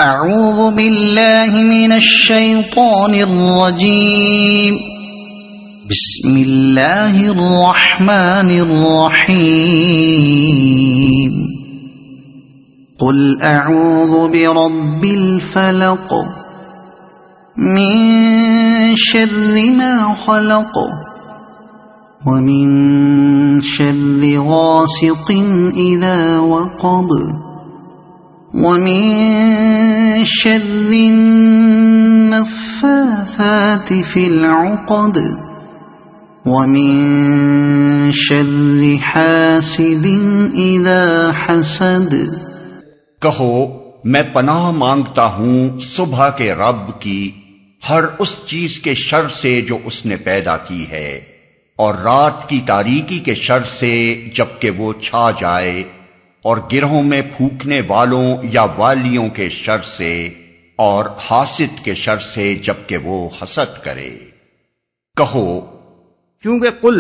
أعوذ بالله من الشيطان الرجيم بسم الله الرحمن الرحيم قل أعوذ برب الفلق من شر ما خلق ومن شر غاسق إذا وقب ومن شر النفاثات في العقد ومن شر حاسد إذا حسد۔ کہو میں پناہ مانگتا ہوں صبح کے رب کی ہر اس چیز کے شر سے جو اس نے پیدا کی ہے، اور رات کی تاریکی کے شر سے جبکہ وہ چھا جائے، اور گرہوں میں پھونکنے والوں یا والیوں کے شر سے، اور حاسد کے شر سے جبکہ وہ حسد کرے۔ کہو، چونکہ قل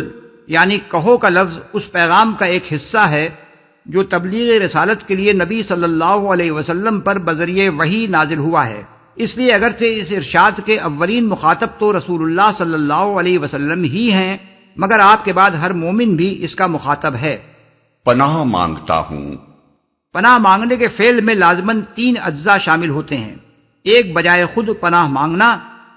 یعنی کہو کا لفظ اس پیغام کا ایک حصہ ہے جو تبلیغ رسالت کے لیے نبی صلی اللہ علیہ وسلم پر بذریعہ وحی نازل ہوا ہے، اس لیے اگرچہ اس ارشاد کے اولین مخاطب تو رسول اللہ صلی اللہ علیہ وسلم ہی ہیں، مگر آپ کے بعد ہر مومن بھی اس کا مخاطب ہے۔ پناہ مانگتا ہوں، پناہ مانگنے کے فعل میں لازماً 3 اجزاء شامل ہوتے ہیں، ایک بجائے خود پناہ مانگنا،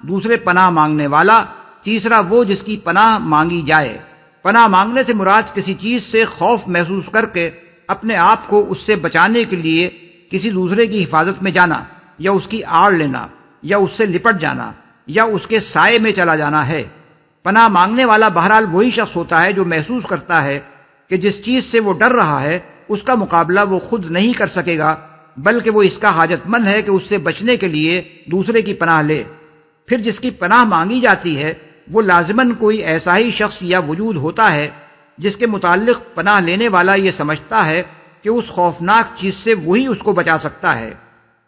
دوسرے پناہ مانگنے والا، تیسرا وہ جس کی پناہ مانگی جائے۔ پناہ مانگنے سے مراد کسی چیز سے خوف محسوس کر کے اپنے آپ کو اس سے بچانے کے لیے کسی دوسرے کی حفاظت میں جانا، یا اس کی آڑ لینا، یا اس سے لپٹ جانا، یا اس کے سائے میں چلا جانا ہے۔ پناہ مانگنے والا بہرحال وہی شخص ہوتا ہے جو محسوس کرتا ہے کہ جس چیز سے وہ ڈر رہا ہے اس کا مقابلہ وہ خود نہیں کر سکے گا، بلکہ وہ اس کا حاجت مند ہے کہ اس سے بچنے کے لیے دوسرے کی پناہ لے۔ پھر جس کی پناہ مانگی جاتی ہے وہ لازماً کوئی ایسا ہی شخص یا وجود ہوتا ہے جس کے متعلق پناہ لینے والا یہ سمجھتا ہے کہ اس خوفناک چیز سے وہی اس کو بچا سکتا ہے۔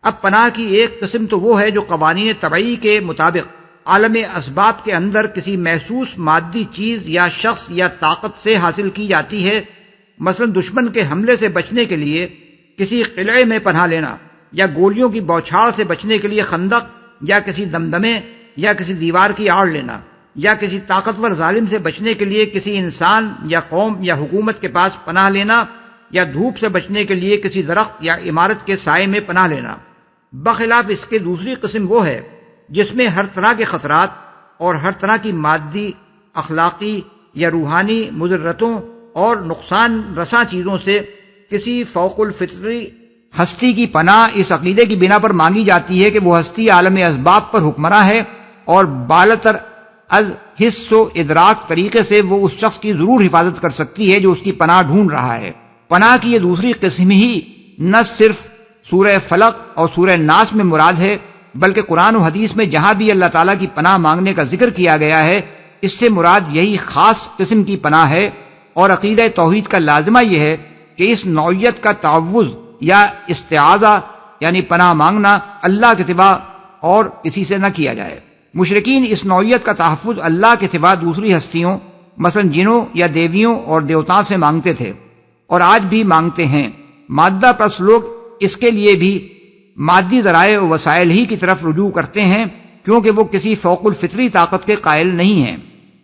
اب پناہ کی ایک قسم تو وہ ہے جو قوانین طبعی کے مطابق عالم اسباب کے اندر کسی محسوس مادی چیز یا شخص یا طاقت سے حاصل کی جاتی ہے، مثلا دشمن کے حملے سے بچنے کے لیے کسی قلعے میں پناہ لینا، یا گولیوں کی بوچھاڑ سے بچنے کے لیے خندق، یا کسی دمدمے یا کسی دیوار کی آڑ لینا، یا کسی طاقتور ظالم سے بچنے کے لیے کسی انسان یا قوم یا حکومت کے پاس پناہ لینا، یا دھوپ سے بچنے کے لیے کسی درخت یا عمارت کے سائے میں پناہ لینا۔ بخلاف اس کے دوسری قسم وہ ہے جس میں ہر طرح کے خطرات اور ہر طرح کی مادی، اخلاقی یا روحانی مضرتوں اور نقصان رساں چیزوں سے کسی فوق الفطری ہستی کی پناہ اس عقیدے کی بنا پر مانگی جاتی ہے کہ وہ ہستی عالم اسباب پر حکمراں ہے، اور بالاتر از حس و ادراک طریقے سے وہ اس شخص کی ضرور حفاظت کر سکتی ہے جو اس کی پناہ ڈھونڈ رہا ہے۔ پناہ کی یہ دوسری قسم ہی نہ صرف سورہ فلق اور سورہ ناس میں مراد ہے، بلکہ قرآن و حدیث میں جہاں بھی اللہ تعالیٰ کی پناہ مانگنے کا ذکر کیا گیا ہے اس سے مراد یہی خاص قسم کی پناہ ہے، اور عقیدہ توحید کا لازمہ یہ ہے کہ اس نوعیت کا تعوذ یا استعاذہ یعنی پناہ مانگنا اللہ کے سوا اور کسی سے نہ کیا جائے۔ مشرکین اس نوعیت کا تحفظ اللہ کے سوا دوسری ہستیوں مثلا جنوں یا دیویوں اور دیوتاؤں سے مانگتے تھے، اور آج بھی مانگتے ہیں۔ مادہ پرست لوگ اس کے لیے بھی مادی ذرائع و وسائل ہی کی طرف رجوع کرتے ہیں، کیونکہ وہ کسی فوق الفطری طاقت کے قائل نہیں ہیں۔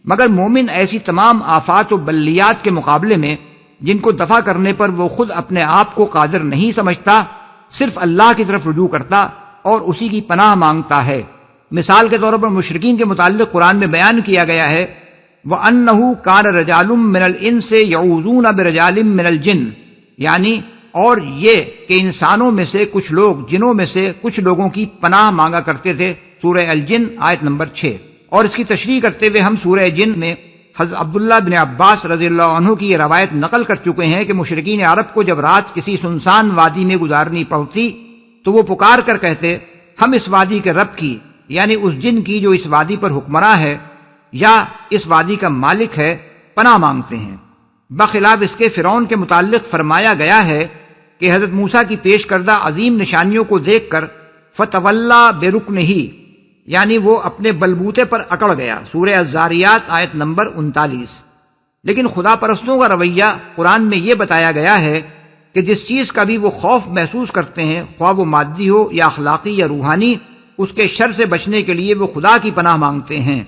مگر مومن ایسی تمام آفات و بلیات کے مقابلے میں جن کو دفع کرنے پر وہ خود اپنے آپ کو قادر نہیں سمجھتا، صرف اللہ کی طرف رجوع کرتا اور اسی کی پناہ مانگتا ہے۔ مثال کے طور پر مشرکین کے متعلق قرآن میں بیان کیا گیا ہے وَأَنَّهُ كَانَ رِجَالٌ مِّنَ الْإِنسِ يَعُوذُونَ بِرِجَالٍ مِّنَ الْجِنِّ، یعنی اور یہ کہ انسانوں میں سے کچھ لوگ جنوں میں سے کچھ لوگوں کی پناہ مانگا کرتے تھے، سورہ الجن آیت نمبر 6۔ اور اس کی تشریح کرتے ہوئے ہم سورہ جن میں حضرت عبداللہ بن عباس رضی اللہ عنہ کی یہ روایت نقل کر چکے ہیں کہ مشرکین عرب کو جب رات کسی سنسان وادی میں گزارنی پڑتی تو وہ پکار کر کہتے ہم اس وادی کے رب کی یعنی اس جن کی جو اس وادی پر حکمراں ہے یا اس وادی کا مالک ہے پناہ مانگتے ہیں۔ بخلاف اس کے فرعون کے متعلق فرمایا گیا ہے کہ حضرت موسیٰ کی پیش کردہ عظیم نشانیوں کو دیکھ کر فتولا برکنہ یعنی وہ اپنے بلبوتے پر اکڑ گیا، سورہ الزاریات آیت نمبر 39۔ لیکن خدا پرستوں کا رویہ قرآن میں یہ بتایا گیا ہے کہ جس چیز کا بھی وہ خوف محسوس کرتے ہیں، خواہ وہ مادی ہو یا اخلاقی یا روحانی، اس کے شر سے بچنے کے لیے وہ خدا کی پناہ مانگتے ہیں۔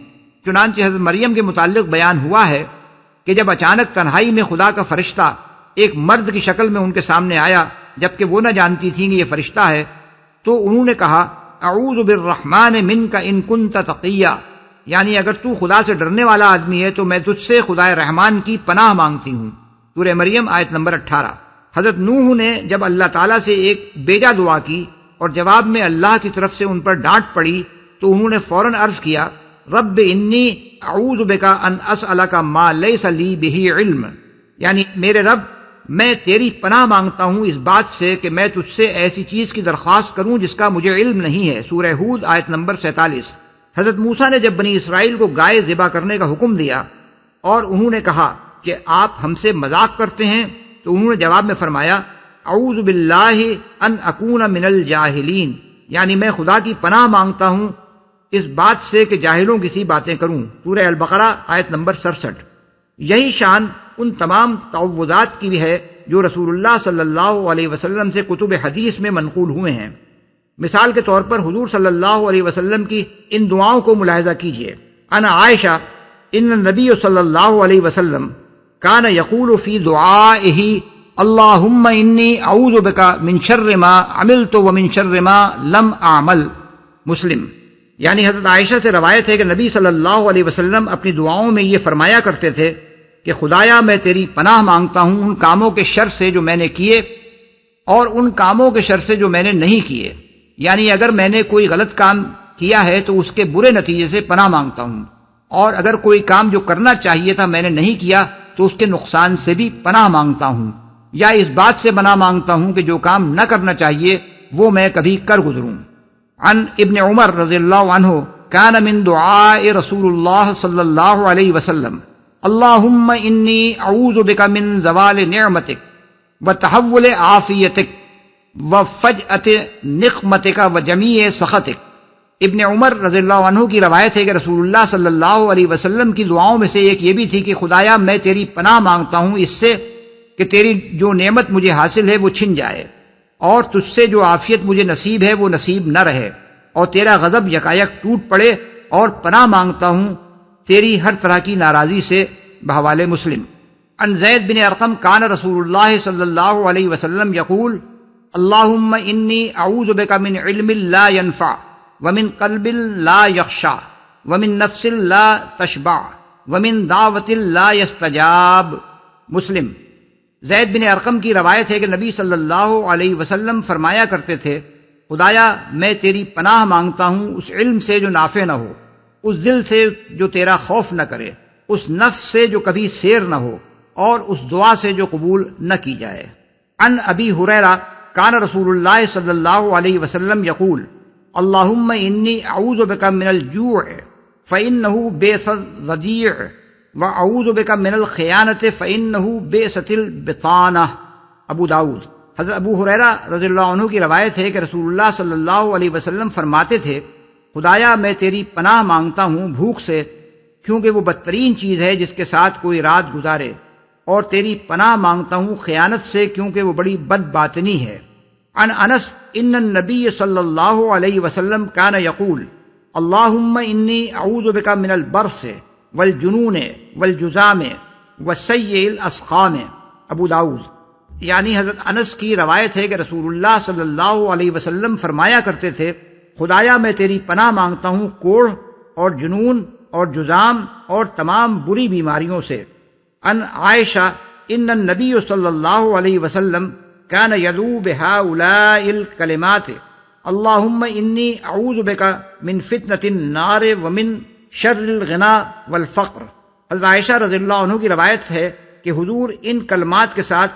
چنانچہ حضرت مریم کے متعلق بیان ہوا ہے کہ جب اچانک تنہائی میں خدا کا فرشتہ ایک مرد کی شکل میں ان کے سامنے آیا، جبکہ وہ نہ جانتی تھیں کہ یہ فرشتہ ہے، تو انہوں نے کہا اعوذ بالرحمن منک ان کنت تقیا، یعنی اگر تو خدا سے ڈرنے والا آدمی ہے تو میں تجھ سے خدا رحمان کی پناہ مانگتی ہوں۔ سورہ مریم آیت نمبر 18۔ حضرت نوح نے جب اللہ تعالیٰ سے ایک بیجا دعا کی اور جواب میں اللہ کی طرف سے ان پر ڈانٹ پڑی تو انہوں نے فوراً عرض کیا رب انی اعوذ بک ان اسألک ما لیس لی بہ علم، یعنی میرے رب میں تیری پناہ مانگتا ہوں اس بات سے کہ میں تجھ سے ایسی چیز کی درخواست کروں جس کا مجھے علم نہیں ہے۔ سورہ ہود آیت نمبر 47۔ حضرت موسیٰ نے جب بنی اسرائیل کو گائے ذبح کرنے کا حکم دیا اور انہوں نے کہا کہ آپ ہم سے مذاق کرتے ہیں، تو انہوں نے جواب میں فرمایا اعوذ باللہ ان اکون من الجاہلین، یعنی میں خدا کی پناہ مانگتا ہوں اس بات سے کہ جاہلوں کی سی باتیں کروں۔ سورہ البقرہ آیت نمبر 67۔ یہی شان ان تمام تعوذات کی بھی ہے جو رسول اللہ صلی اللہ علیہ وسلم سے کتب حدیث میں منقول ہوئے ہیں۔ مثال کے طور پر حضور صلی اللہ علیہ وسلم کی ان دعاؤں کو ملاحظہ کیجئے۔ انا عائشہ ان النبی صلی اللہ علیہ وسلم کان یقول فی دعائہ اللہم انی اعوذ بک من شر ما عملت ومن شر ما لم اعمل، مسلم۔ یعنی حضرت عائشہ سے روایت ہے کہ نبی صلی اللہ علیہ وسلم اپنی دعاؤں میں یہ فرمایا کرتے تھے کہ خدایا میں تیری پناہ مانگتا ہوں ان کاموں کے شر سے جو میں نے کیے اور ان کاموں کے شر سے جو میں نے نہیں کیے، یعنی اگر میں نے کوئی غلط کام کیا ہے تو اس کے برے نتیجے سے پناہ مانگتا ہوں، اور اگر کوئی کام جو کرنا چاہیے تھا میں نے نہیں کیا تو اس کے نقصان سے بھی پناہ مانگتا ہوں، یا اس بات سے پناہ مانگتا ہوں کہ جو کام نہ کرنا چاہیے وہ میں کبھی کر گزروں۔ عن ابن عمر رضی اللہ عنہ کان من دعاء رسول اللہ صلی اللہ علیہ وسلم اللہم انی اعوذ بک من زوال نعمتک وتحول عافیتک وفجأت نقمتک وجمیع سخطک۔ ابن عمر رضی اللہ عنہ کی روایت ہے کہ رسول اللہ صلی اللہ علیہ وسلم کی دعاؤں میں سے ایک یہ بھی تھی کہ خدایا میں تیری پناہ مانگتا ہوں اس سے کہ تیری جو نعمت مجھے حاصل ہے وہ چھن جائے، اور تجھ سے جو عافیت مجھے نصیب ہے وہ نصیب نہ رہے، اور تیرا غضب یکایک ٹوٹ پڑے، اور پناہ مانگتا ہوں تیری ہر طرح کی ناراضی سے، بحوالے مسلم۔ عن زید بن ارقم کان رسول اللہ صلی اللہ علیہ وسلم یقول اللہم انی اعوذ بک من علم لا ينفع ومن قلب لا یخشع ومن نفس لا تشبع ومن دعوت لا يستجاب، مسلم۔ زید بن ارقم کی روایت ہے کہ نبی صلی اللہ علیہ وسلم فرمایا کرتے تھے خدایا میں تیری پناہ مانگتا ہوں اس علم سے جو نافع نہ ہو، اس دل سے جو تیرا خوف نہ کرے، اس نفس سے جو کبھی سیر نہ ہو، اور اس دعا سے جو قبول نہ کی جائے۔ عن ابی ہریرہ کان رسول اللہ صلی اللہ علیہ وسلم یقول اللہم انی اعوذ بک من الجوع فإنہ بیس الضجیع وَأَعُوذُ بِكَ مِنَ الْخِيَانَةِ فَإِنَّهُ بِئْسَتِ الْبِطَانَةِ، ابو داؤد۔ حضرت ابو ہریرہ رضی اللہ عنہ کی روایت ہے کہ رسول اللہ صلی اللہ علیہ وسلم فرماتے تھے خدایا میں تیری پناہ مانگتا ہوں بھوک سے، کیونکہ وہ بدترین چیز ہے جس کے ساتھ کوئی رات گزارے، اور تیری پناہ مانگتا ہوں خیانت سے، کیونکہ وہ بڑی بد باطنی ہے۔ عن انس ان النبی صلی اللہ علیہ وسلم کان یقول اللہم انی اعوذ بک من البرص والجنون والجزام والسیء الاسقام، ابو داؤد۔ یعنی حضرت انس کی روایت ہے کہ رسول اللہ صلی اللہ علیہ وسلم فرمایا کرتے تھے خدایا میں تیری پناہ مانگتا ہوں کوڑھ اور جنون اور جزام اور تمام بری بیماریوں سے۔ ان عائشہ ان النبی صلی اللہ علیہ وسلم کان یدعو بہؤلاء الکلمات اللہم انی اعوذ بک من فتنۃ النار ومن شر الغنا والفقر۔ حضرت عائشہ رضی اللہ عنہ کی روایت ہے کہ حضور ان کلمات کے ساتھ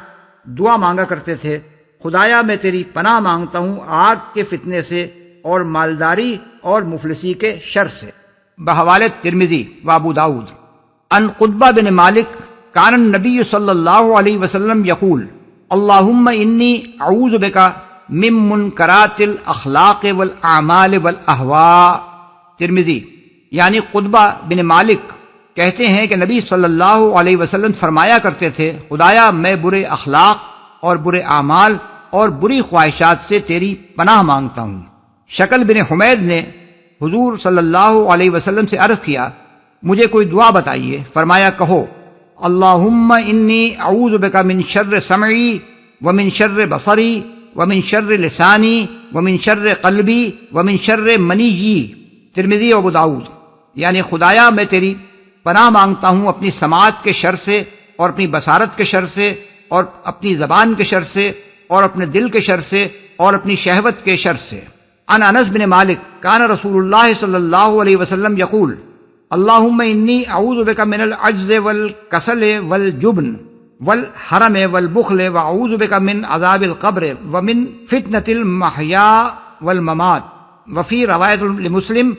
دعا مانگا کرتے تھے خدایا میں تیری پناہ مانگتا ہوں آگ کے فتنے سے اور مالداری اور مفلسی کے شر سے، بحوالہ ترمذی و ابو داؤد۔ ان قطبہ بن مالک کان النبی صلی اللہ علیہ وسلم یقول اللہم انی اعوذ بک من منکرات الاخلاق والاعمال والاہواء، ترمذی۔ یعنی قطبہ بن مالک کہتے ہیں کہ نبی صلی اللہ علیہ وسلم فرمایا کرتے تھے خدایا میں برے اخلاق اور برے اعمال اور بری خواہشات سے تیری پناہ مانگتا ہوں۔ شکل بن حمید نے حضور صلی اللہ علیہ وسلم سے عرض کیا، مجھے کوئی دعا بتائیے۔ فرمایا، کہو اللہم انی اعوذ بک من شر سمعی ومن شر بصری ومن شر لسانی ومن شر قلبی ومن شر منیی، ترمذی و ابو داؤد۔ یعنی خدایا میں تیری پناہ مانگتا ہوں اپنی سماعت کے شر سے اور اپنی بصارت کے شر سے اور اپنی زبان کے شر سے اور اپنے دل کے شر سے اور اپنی شہوت کے شر سے۔ عن انس بن مالک کان رسول اللہ صلی اللہ علیہ وسلم یقول اللہم انی اعوذ بک من العجز والکسل والجبن والحرم والبخل واعوذ بک من عذاب القبر ومن فتنة المحیاء والممات، وفی روایت لمسلم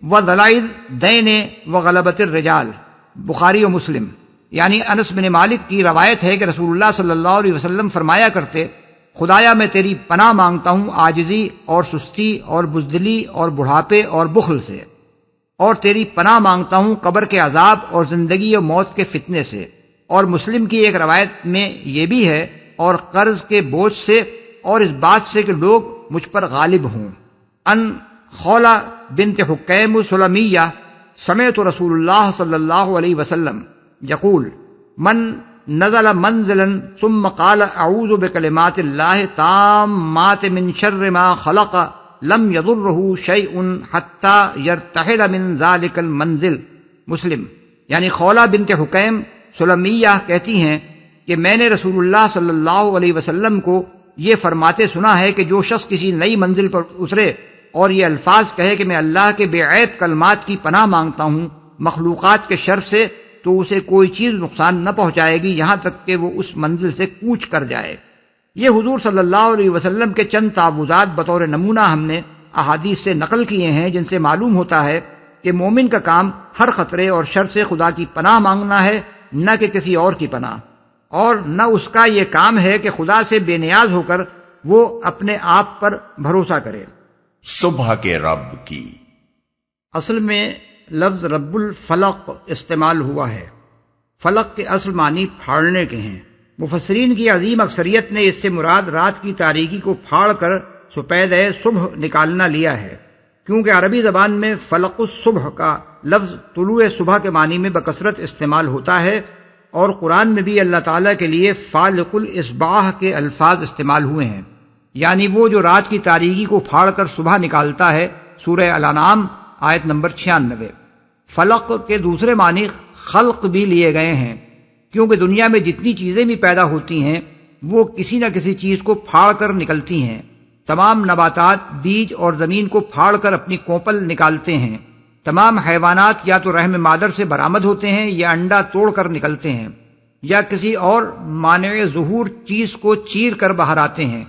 وضلع الدین وغلبۃ الرجال، بخاری و مسلم۔ یعنی انس بن مالک کی روایت ہے کہ رسول اللہ صلی اللہ علیہ وسلم فرمایا کرتے، خدایا میں تیری پناہ مانگتا ہوں عاجزی اور سستی اور بزدلی اور بڑھاپے اور بخل سے، اور تیری پناہ مانگتا ہوں قبر کے عذاب اور زندگی و موت کے فتنے سے۔ اور مسلم کی ایک روایت میں یہ بھی ہے، اور قرض کے بوجھ سے اور اس بات سے کہ لوگ مجھ پر غالب ہوں۔ ان خولہ بنت حکیم سلمیہ سمعت رسول اللہ صلی اللہ علیہ وسلم یقول من نزل منزلا ثم قال اعوذ بکلمات اللہ تامات من شر ما خلق لم يضره شيء حتى يرتحل من ذلك المنزل، مسلم۔ یعنی خولہ بنت حکیم سلمیہ کہتی ہیں کہ میں نے رسول اللہ صلی اللہ علیہ وسلم کو یہ فرماتے سنا ہے کہ جو شخص کسی نئی منزل پر اترے اور یہ الفاظ کہے کہ میں اللہ کے بے عیب کلمات کی پناہ مانگتا ہوں مخلوقات کے شر سے، تو اسے کوئی چیز نقصان نہ پہنچائے گی یہاں تک کہ وہ اس منزل سے کوچ کر جائے۔ یہ حضور صلی اللہ علیہ وسلم کے چند تعوذات بطور نمونہ ہم نے احادیث سے نقل کیے ہیں، جن سے معلوم ہوتا ہے کہ مومن کا کام ہر خطرے اور شر سے خدا کی پناہ مانگنا ہے، نہ کہ کسی اور کی پناہ، اور نہ اس کا یہ کام ہے کہ خدا سے بے نیاز ہو کر وہ اپنے آپ پر بھروسہ کرے۔ صبح کے رب کی اصل میں لفظ رب الفلق استعمال ہوا ہے۔ فلق کے اصل معنی پھاڑنے کے ہیں۔ مفسرین کی عظیم اکثریت نے اس سے مراد رات کی تاریکی کو پھاڑ کر سپید صبح نکالنا لیا ہے، کیونکہ عربی زبان میں فلق الصبح کا لفظ طلوع صبح کے معنی میں بکثرت استعمال ہوتا ہے، اور قرآن میں بھی اللہ تعالیٰ کے لیے فالق الاصباح کے الفاظ استعمال ہوئے ہیں، یعنی وہ جو رات کی تاریکی کو پھاڑ کر صبح نکالتا ہے۔ سورہ الانعام آیت نمبر 96۔ فلق کے دوسرے معنی خلق بھی لیے گئے ہیں، کیونکہ دنیا میں جتنی چیزیں بھی پیدا ہوتی ہیں وہ کسی نہ کسی چیز کو پھاڑ کر نکلتی ہیں۔ تمام نباتات بیج اور زمین کو پھاڑ کر اپنی کوپل نکالتے ہیں۔ تمام حیوانات یا تو رحم مادر سے برآمد ہوتے ہیں یا انڈا توڑ کر نکلتے ہیں، یا کسی اور مانع ظہور چیز کو چیر کر باہر آتے ہیں۔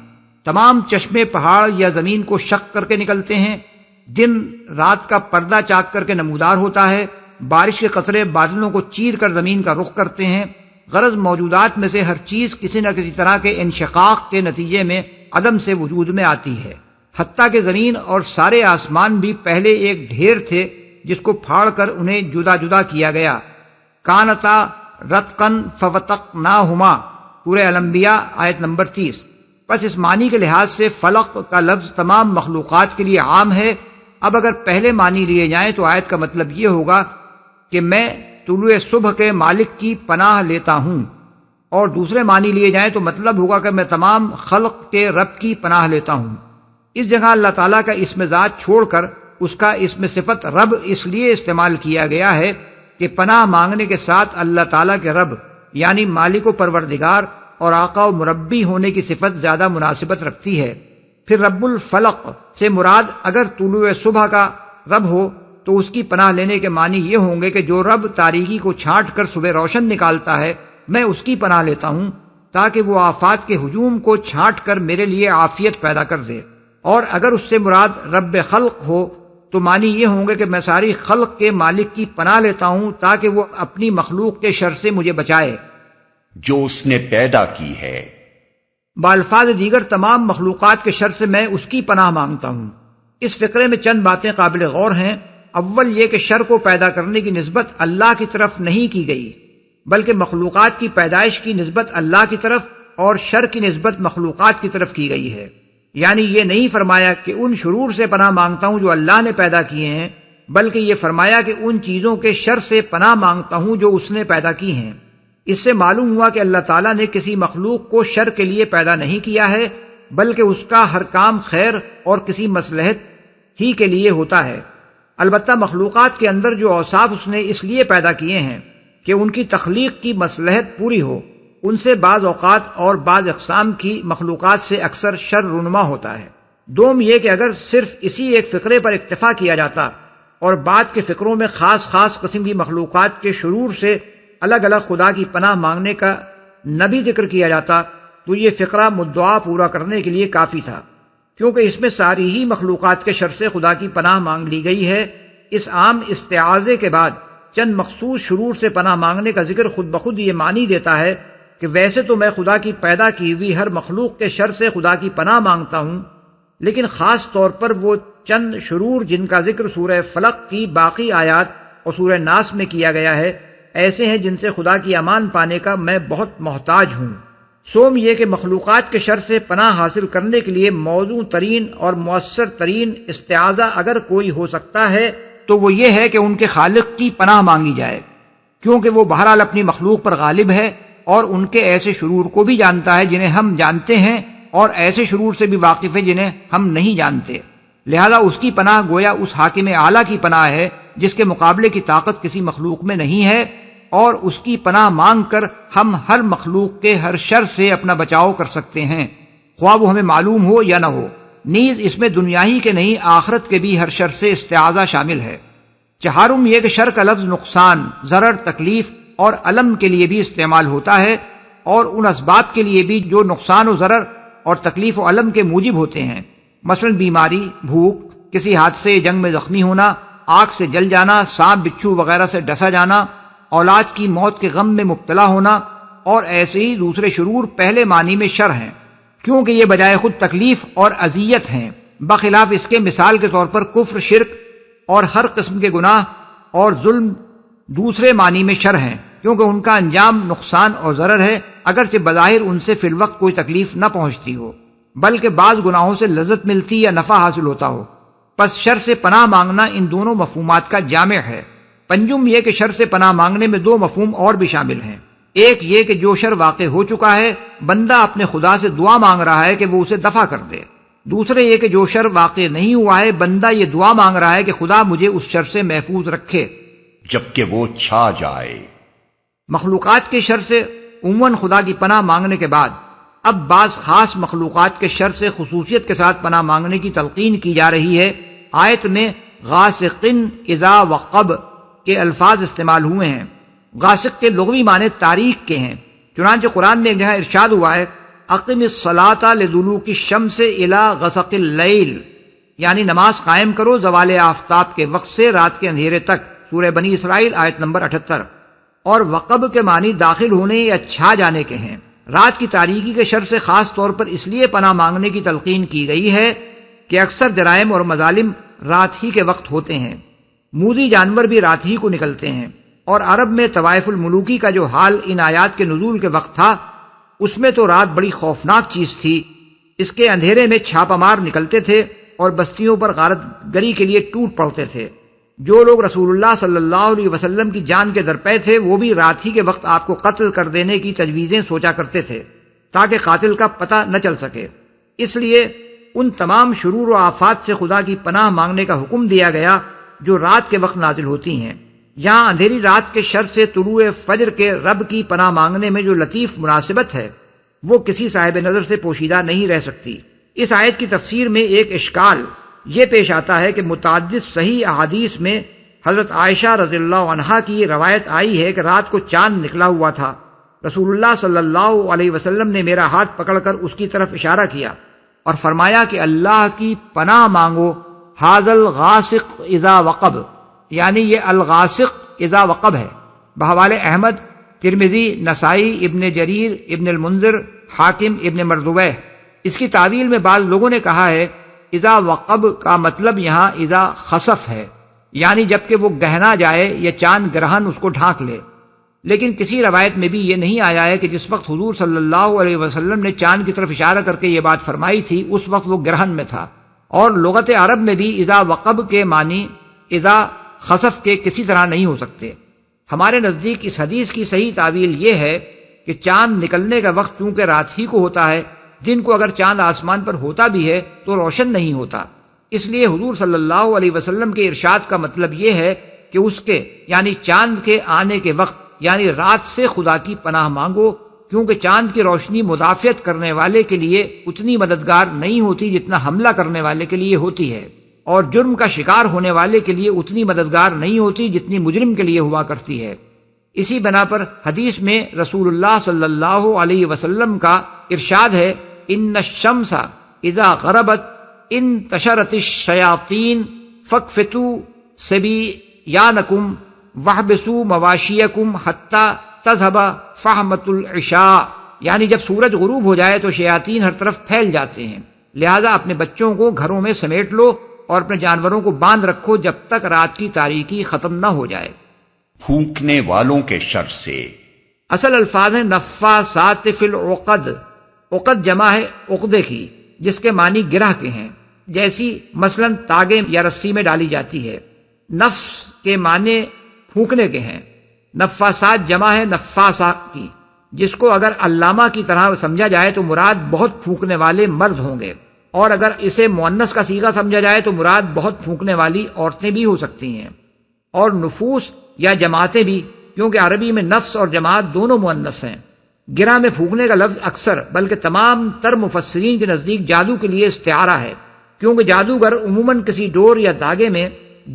تمام چشمے پہاڑ یا زمین کو شق کر کے نکلتے ہیں۔ دن رات کا پردہ چاک کر کے نمودار ہوتا ہے۔ بارش کے قطرے بادلوں کو چیر کر زمین کا رخ کرتے ہیں۔ غرض موجودات میں سے ہر چیز کسی نہ کسی طرح کے انشقاق کے نتیجے میں عدم سے وجود میں آتی ہے، حتیٰ کہ زمین اور سارے آسمان بھی پہلے ایک ڈھیر تھے جس کو پھاڑ کر انہیں جدا جدا کیا گیا۔ کانتا رتقن ففتقناہما، سورہ الانبیاء آیت نمبر 30۔ بس اس معنی کے لحاظ سے فلق کا لفظ تمام مخلوقات کے لیے عام ہے۔ اب اگر پہلے معنی لیے جائیں تو آیت کا مطلب یہ ہوگا کہ میں طلوع صبح کے مالک کی پناہ لیتا ہوں، اور دوسرے معنی لیے جائیں تو مطلب ہوگا کہ میں تمام خلق کے رب کی پناہ لیتا ہوں۔ اس جگہ اللہ تعالیٰ کا اسم ذات چھوڑ کر اس کا اسم صفت رب اس لیے استعمال کیا گیا ہے کہ پناہ مانگنے کے ساتھ اللہ تعالیٰ کے رب یعنی مالک و پروردگار اور آقا و مربی ہونے کی صفت زیادہ مناسبت رکھتی ہے۔ پھر رب الفلق سے مراد اگر طلوع صبح کا رب ہو تو اس کی پناہ لینے کے معنی یہ ہوں گے کہ جو رب تاریکی کو چھانٹ کر صبح روشن نکالتا ہے میں اس کی پناہ لیتا ہوں تاکہ وہ آفات کے ہجوم کو چھانٹ کر میرے لیے عافیت پیدا کر دے۔ اور اگر اس سے مراد رب خلق ہو تو معنی یہ ہوں گے کہ میں ساری خلق کے مالک کی پناہ لیتا ہوں تاکہ وہ اپنی مخلوق کے شر سے مجھے بچائے جو اس نے پیدا کی ہے۔ بالفاظ دیگر تمام مخلوقات کے شر سے میں اس کی پناہ مانگتا ہوں۔ اس فقرے میں چند باتیں قابل غور ہیں۔ اول یہ کہ شر کو پیدا کرنے کی نسبت اللہ کی طرف نہیں کی گئی، بلکہ مخلوقات کی پیدائش کی نسبت اللہ کی طرف اور شر کی نسبت مخلوقات کی طرف کی گئی ہے، یعنی یہ نہیں فرمایا کہ ان شرور سے پناہ مانگتا ہوں جو اللہ نے پیدا کیے ہیں، بلکہ یہ فرمایا کہ ان چیزوں کے شر سے پناہ مانگتا ہوں جو اس نے پیدا کی ہیں۔ اس سے معلوم ہوا کہ اللہ تعالیٰ نے کسی مخلوق کو شر کے لیے پیدا نہیں کیا ہے، بلکہ اس کا ہر کام خیر اور کسی مصلحت ہی کے لیے ہوتا ہے۔ البتہ مخلوقات کے اندر جو اوصاف اس نے اس لیے پیدا کیے ہیں کہ ان کی تخلیق کی مصلحت پوری ہو، ان سے بعض اوقات اور بعض اقسام کی مخلوقات سے اکثر شر رونما ہوتا ہے۔ دوم یہ کہ اگر صرف اسی ایک فقرے پر اکتفا کیا جاتا اور بعد کے فقروں میں خاص قسم کی مخلوقات کے شرور سے الگ الگ خدا کی پناہ مانگنے کا نہ بھی ذکر کیا جاتا تو یہ فقرہ مدعا پورا کرنے کے لیے کافی تھا، کیونکہ اس میں ساری ہی مخلوقات کے شر سے خدا کی پناہ مانگ لی گئی ہے۔ اس عام استعاذے کے بعد چند مخصوص شرور سے پناہ مانگنے کا ذکر خود بخود یہ معنی دیتا ہے کہ ویسے تو میں خدا کی پیدا کی ہوئی ہر مخلوق کے شر سے خدا کی پناہ مانگتا ہوں، لیکن خاص طور پر وہ چند شرور جن کا ذکر سورہ فلق کی باقی آیات اور سورہ ناس میں کیا گیا ہے ایسے ہیں جن سے خدا کی امان پانے کا میں بہت محتاج ہوں۔ سوم یہ کہ مخلوقات کے شر سے پناہ حاصل کرنے کے لیے موزوں ترین اور مؤثر ترین استعاذہ اگر کوئی ہو سکتا ہے تو وہ یہ ہے کہ ان کے خالق کی پناہ مانگی جائے، کیونکہ وہ بہرحال اپنی مخلوق پر غالب ہے اور ان کے ایسے شرور کو بھی جانتا ہے جنہیں ہم جانتے ہیں اور ایسے شرور سے بھی واقف ہے جنہیں ہم نہیں جانتے، لہذا اس کی پناہ گویا اس حاکم اعلیٰ کی پناہ ہے جس کے مقابلے کی طاقت کسی مخلوق میں نہیں ہے، اور اس کی پناہ مانگ کر ہم ہر مخلوق کے ہر شر سے اپنا بچاؤ کر سکتے ہیں، خواہ وہ ہمیں معلوم ہو یا نہ ہو۔ نیز اس میں دنیا ہی کے نہیں آخرت کے بھی ہر شر سے استعاذہ شامل ہے۔ چہارم یہ کہ شر کا لفظ نقصان، ضرر، تکلیف اور الم کے لیے بھی استعمال ہوتا ہے، اور ان اسباب کے لیے بھی جو نقصان و ضرر اور تکلیف و الم کے موجب ہوتے ہیں، مثلا بیماری، بھوک، کسی حادثے جنگ میں زخمی ہونا، آگ سے جل جانا، سانپ بچھو وغیرہ سے ڈسا جانا، اولاد کی موت کے غم میں مبتلا ہونا، اور ایسے ہی دوسرے شرور پہلے معنی میں شر ہیں، کیونکہ یہ بجائے خود تکلیف اور اذیت ہیں، بخلاف اس کے مثال کے طور پر کفر، شرک اور ہر قسم کے گناہ اور ظلم دوسرے معنی میں شر ہیں، کیونکہ ان کا انجام نقصان اور ضرر ہے، اگرچہ بظاہر ان سے فی الوقت کوئی تکلیف نہ پہنچتی ہو، بلکہ بعض گناہوں سے لذت ملتی یا نفع حاصل ہوتا ہو۔ پس شر سے پناہ مانگنا ان دونوں مفہومات کا جامع ہے۔ پنجم یہ کہ شر سے پناہ مانگنے میں دو مفہوم اور بھی شامل ہیں۔ ایک یہ کہ جو شر واقع ہو چکا ہے بندہ اپنے خدا سے دعا مانگ رہا ہے کہ وہ اسے دفع کر دے، دوسرے یہ کہ جو شر واقع نہیں ہوا ہے بندہ یہ دعا مانگ رہا ہے کہ خدا مجھے اس شر سے محفوظ رکھے جبکہ وہ چھا جائے۔ مخلوقات کے شر سے عموماً خدا کی پناہ مانگنے کے بعد اب بعض خاص مخلوقات کے شر سے خصوصیت کے ساتھ پناہ مانگنے کی تلقین کی جا رہی ہے۔ آیت میں غاسق اذا وقب کے الفاظ استعمال ہوئے ہیں۔ غاسق کے لغوی معنی تاریک کے ہیں، چنانچہ قرآن میں ایک جگہ ارشاد ہوا ہے اقم الصلاۃ لدلوک الشمس الی غسق اللیل، یعنی نماز قائم کرو زوال آفتاب کے وقت سے رات کے اندھیرے تک، سورہ بنی اسرائیل آیت نمبر 78۔ اور وقب کے معنی داخل ہونے یا چھا جانے کے ہیں۔ رات کی تاریکی کے شر سے خاص طور پر اس لیے پناہ مانگنے کی تلقین کی گئی ہے کہ اکثر جرائم اور مظالم رات ہی کے وقت ہوتے ہیں، موذی جانور بھی رات ہی کو نکلتے ہیں، اور عرب میں طوائف الملوکی کا جو حال ان آیات کے نزول کے وقت تھا اس میں تو رات بڑی خوفناک چیز تھی، اس کے اندھیرے میں چھاپہ مار نکلتے تھے اور بستیوں پر غارت گری کے لیے ٹوٹ پڑتے تھے۔ جو لوگ رسول اللہ صلی اللہ علیہ وسلم کی جان کے درپے تھے وہ بھی رات ہی کے وقت آپ کو قتل کر دینے کی تجویزیں سوچا کرتے تھے تاکہ قاتل کا پتہ نہ چل سکے، اس لیے ان تمام شرور و آفات سے خدا کی پناہ مانگنے کا حکم دیا گیا جو رات کے وقت نازل ہوتی ہیں۔ یہاں اندھیری رات کے شر سے طلوع فجر کے رب کی پناہ مانگنے میں جو لطیف مناسبت ہے وہ کسی صاحب نظر سے پوشیدہ نہیں رہ سکتی۔ اس آیت کی تفسیر میں ایک اشکال یہ پیش آتا ہے کہ متعدد صحیح احادیث میں حضرت عائشہ رضی اللہ عنہا کی روایت آئی ہے کہ رات کو چاند نکلا ہوا تھا، رسول اللہ صلی اللہ علیہ وسلم نے میرا ہاتھ پکڑ کر اس کی طرف اشارہ کیا اور فرمایا کہ اللہ کی پناہ مانگو ھذا الغاسق اذا وقب، یعنی یہ الغاسق اذا وقب ہے۔ بحوالِ احمد، ترمذی، نسائی، ابن جریر، ابن المنذر، حاکم، ابن مردویہ۔ اس کی تعویل میں بعض لوگوں نے کہا ہے اذا وقب کا مطلب یہاں اذا خسف ہے، یعنی جبکہ وہ گہنا جائے یا چاند گرہن اس کو ڈھانک لے، لیکن کسی روایت میں بھی یہ نہیں آیا ہے کہ جس وقت حضور صلی اللہ علیہ وسلم نے چاند کی طرف اشارہ کر کے یہ بات فرمائی تھی اس وقت وہ گرہن میں تھا، اور لغت عرب میں بھی اذا وقب کے معنی اذا خسف کے کسی طرح نہیں ہو سکتے۔ ہمارے نزدیک اس حدیث کی صحیح تعویل یہ ہے کہ چاند نکلنے کا وقت چونکہ رات ہی کو ہوتا ہے، دن کو اگر چاند آسمان پر ہوتا بھی ہے تو روشن نہیں ہوتا، اس لیے حضور صلی اللہ علیہ وسلم کے ارشاد کا مطلب یہ ہے کہ اس کے یعنی چاند کے آنے کے وقت یعنی رات سے خدا کی پناہ مانگو، کیونکہ چاند کی روشنی مدافعت کرنے والے کے لیے اتنی مددگار نہیں ہوتی جتنا حملہ کرنے والے کے لیے ہوتی ہے، اور جرم کا شکار ہونے والے کے لیے اتنی مددگار نہیں ہوتی جتنی مجرم کے لیے ہوا کرتی ہے۔ اسی بنا پر حدیث میں رسول اللہ صلی اللہ علیہ وسلم کا ارشاد ہے، ان الشمس اذا غربت انتشرت الشیاطین فاکفتوا صبیانکم واحبسوا مواشیکم حتی تذهب فحمۃ العشاء، یعنی جب سورج غروب ہو جائے تو شیاطین ہر طرف پھیل جاتے ہیں، لہذا اپنے بچوں کو گھروں میں سمیٹ لو اور اپنے جانوروں کو باندھ رکھو جب تک رات کی تاریکی ختم نہ ہو جائے۔ پھونکنے والوں کے شر سے اصل الفاظ ہیں نفاسات فی العقد، عقد جمع ہے عقدے کی جس کے معنی گرہ کے ہیں، جیسی مثلا تاگے یا رسی میں ڈالی جاتی ہے۔ نفس کے معنی پھونکنے کے ہیں، نفاسات جمع ہے نفاسہ کی، جس کو اگر علامہ کی طرح سمجھا جائے تو مراد بہت پھونکنے والے مرد ہوں گے، اور اگر اسے مؤنث کا صیغہ سمجھا جائے تو مراد بہت پھونکنے والی عورتیں بھی ہو سکتی ہیں، اور نفوس یا جماعتیں بھی، کیونکہ عربی میں نفس اور جماعت دونوں مؤنث ہیں۔ گرہ میں پھونکنے کا لفظ اکثر بلکہ تمام تر مفسرین کے نزدیک جادو کے لیے استعارہ ہے، کیونکہ جادوگر عموماً کسی ڈور یا دھاگے میں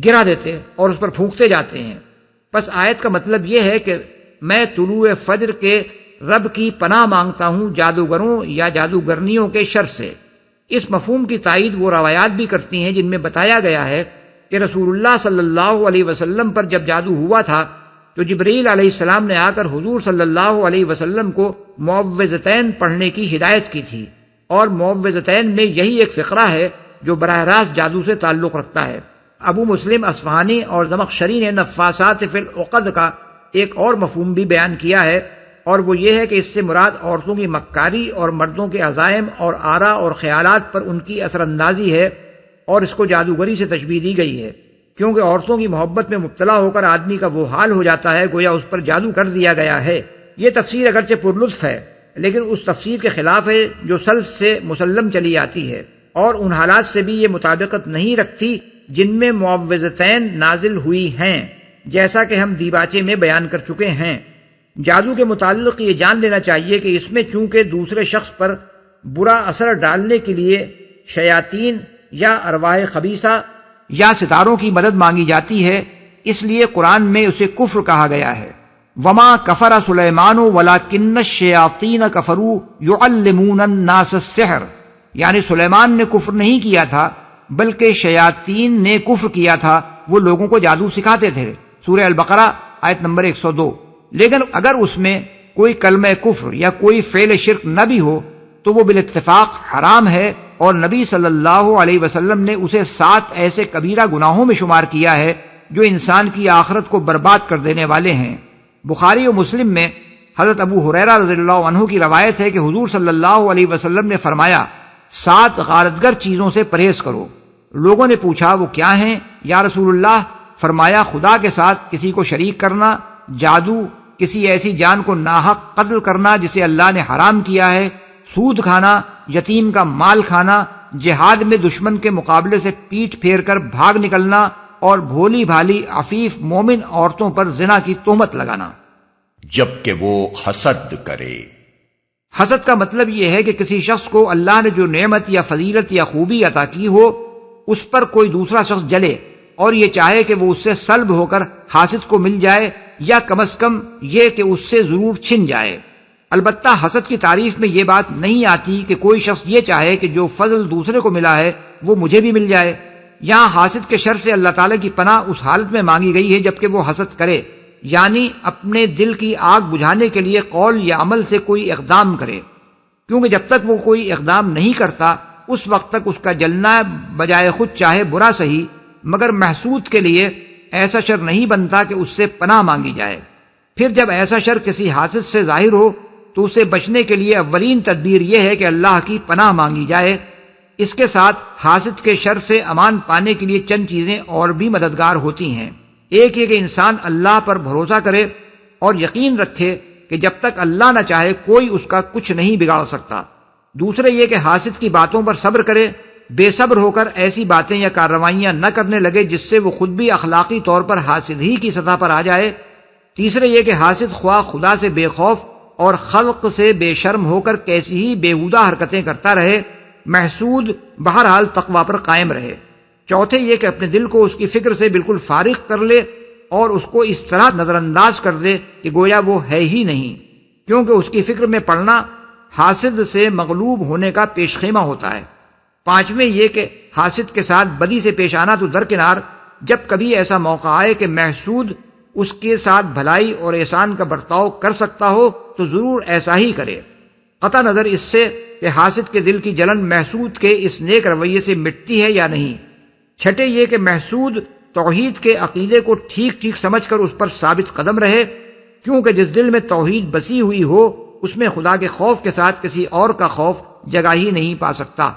گرہ دیتے اور اس پر پھونکتے جاتے ہیں۔ پس آیت کا مطلب یہ ہے کہ میں طلوع فجر کے رب کی پناہ مانگتا ہوں جادوگروں یا جادوگرنیوں کے شر سے۔ اس مفہوم کی تائید وہ روایات بھی کرتی ہیں جن میں بتایا گیا ہے کہ رسول اللہ صلی اللہ علیہ وسلم پر جب جادو ہوا تھا تو جبرائیل علیہ السلام نے آ کر حضور صلی اللہ علیہ وسلم کو معوذتین پڑھنے کی ہدایت کی تھی، اور معوذتین میں یہی ایک فقرہ ہے جو براہ راست جادو سے تعلق رکھتا ہے۔ ابو مسلم اصفہانی اور زمخشری نے نفاسات فی العقد کا ایک اور مفہوم بھی بیان کیا ہے، اور وہ یہ ہے کہ اس سے مراد عورتوں کی مکاری اور مردوں کے عزائم اور آرا اور خیالات پر ان کی اثر اندازی ہے، اور اس کو جادوگری سے تشبیہ دی گئی ہے، کیونکہ عورتوں کی محبت میں مبتلا ہو کر آدمی کا وہ حال ہو جاتا ہے گویا اس پر جادو کر دیا گیا ہے۔ یہ تفسیر اگرچہ پرلطف ہے لیکن اس تفسیر کے خلاف ہے جو سلف سے مسلم چلی آتی ہے، اور ان حالات سے بھی یہ مطابقت نہیں رکھتی جن میں معوذتین نازل ہوئی ہیں، جیسا کہ ہم دیباچے میں بیان کر چکے ہیں۔ جادو کے متعلق یہ جان لینا چاہیے کہ اس میں چونکہ دوسرے شخص پر برا اثر ڈالنے کے لیے شیاطین یا ارواح خبیثہ یا ستاروں کی مدد مانگی جاتی ہے، اس لیے قرآن میں اسے کفر کہا گیا ہے۔ وما کفر سلیمان ولکن الشیاطین کفروا یعلمون الناس السحر، یعنی سلیمان نے کفر نہیں کیا تھا بلکہ شیاطین نے کفر کیا تھا، وہ لوگوں کو جادو سکھاتے تھے۔ سورہ البقرہ آیت نمبر 102۔ لیکن اگر اس میں کوئی کلمہ کفر یا کوئی فعل شرک نہ بھی ہو تو وہ بالاتفاق حرام ہے، اور نبی صلی اللہ علیہ وسلم نے اسے 7 ایسے کبیرہ گناہوں میں شمار کیا ہے جو انسان کی آخرت کو برباد کر دینے والے ہیں۔ بخاری و مسلم میں حضرت ابو ہریرہ رضی اللہ عنہ کی روایت ہے کہ حضور صلی اللہ علیہ وسلم نے فرمایا 7 غارتگر چیزوں سے پرہیز کرو۔ لوگوں نے پوچھا وہ کیا ہیں یا رسول اللہ؟ فرمایا خدا کے ساتھ کسی کو شریک کرنا، جادو، کسی ایسی جان کو ناحق قتل کرنا جسے اللہ نے حرام کیا ہے، سود کھانا، یتیم کا مال کھانا، جہاد میں دشمن کے مقابلے سے پیٹھ پھیر کر بھاگ نکلنا، اور بھولی بھالی عفیف مومن عورتوں پر زنا کی تہمت لگانا۔ جبکہ وہ حسد کرے۔ حسد کا مطلب یہ ہے کہ کسی شخص کو اللہ نے جو نعمت یا فضیلت یا خوبی عطا کی ہو اس پر کوئی دوسرا شخص جلے اور یہ چاہے کہ وہ اس سے سلب ہو کر حاسد کو مل جائے، یا کم از کم یہ کہ اس سے ضرور چھن جائے۔ البتہ حسد کی تعریف میں یہ بات نہیں آتی کہ کوئی شخص یہ چاہے کہ جو فضل دوسرے کو ملا ہے وہ مجھے بھی مل جائے۔ یہاں حاسد کے شر سے اللہ تعالیٰ کی پناہ اس حالت میں مانگی گئی ہے جبکہ وہ حسد کرے، یعنی اپنے دل کی آگ بجھانے کے لیے قول یا عمل سے کوئی اقدام کرے، کیونکہ جب تک وہ کوئی اقدام نہیں کرتا اس وقت تک اس کا جلنا بجائے خود چاہے برا صحیح، مگر محسود کے لیے ایسا شر نہیں بنتا کہ اس سے پناہ مانگی جائے۔ پھر جب ایسا شر کسی حاسد سے ظاہر ہو تو اسے بچنے کے لیے اولین تدبیر یہ ہے کہ اللہ کی پناہ مانگی جائے۔ اس کے ساتھ حاسد کے شر سے امان پانے کے لیے چند چیزیں اور بھی مددگار ہوتی ہیں۔ ایک یہ کہ انسان اللہ پر بھروسہ کرے اور یقین رکھے کہ جب تک اللہ نہ چاہے کوئی اس کا کچھ نہیں بگاڑ سکتا۔ دوسرے یہ کہ حاسد کی باتوں پر صبر کرے، بے صبر ہو کر ایسی باتیں یا کارروائیاں نہ کرنے لگے جس سے وہ خود بھی اخلاقی طور پر حاسد ہی کی سطح پر آ جائے۔ تیسرے یہ کہ حاسد خواہ خدا سے بے خوف اور خلق سے بے شرم ہو کر کیسی ہی بیہودہ حرکتیں کرتا رہے، محسود بہرحال تقوی پر قائم رہے۔ چوتھے یہ کہ اپنے دل کو اس کی فکر سے بالکل فارغ کر لے اور اس کو اس طرح نظر انداز کر دے کہ گویا وہ ہے ہی نہیں، کیونکہ اس کی فکر میں پڑنا حاسد سے مغلوب ہونے کا پیش خیمہ ہوتا ہے۔ پانچویں یہ کہ حاسد کے ساتھ بدی سے پیش آنا تو درکنار، جب کبھی ایسا موقع آئے کہ محسود اس کے ساتھ بھلائی اور احسان کا برتاؤ کر سکتا ہو تو ضرور ایسا ہی کرے، قطع نظر اس سے کہ حاسد کے دل کی جلن محسود کے اس نیک رویے سے مٹتی ہے یا نہیں۔ چھٹے یہ کہ محسود توحید کے عقیدے کو ٹھیک ٹھیک سمجھ کر اس پر ثابت قدم رہے، کیونکہ جس دل میں توحید بسی ہوئی ہو اس میں خدا کے خوف کے ساتھ کسی اور کا خوف جگہ ہی نہیں پا سکتا۔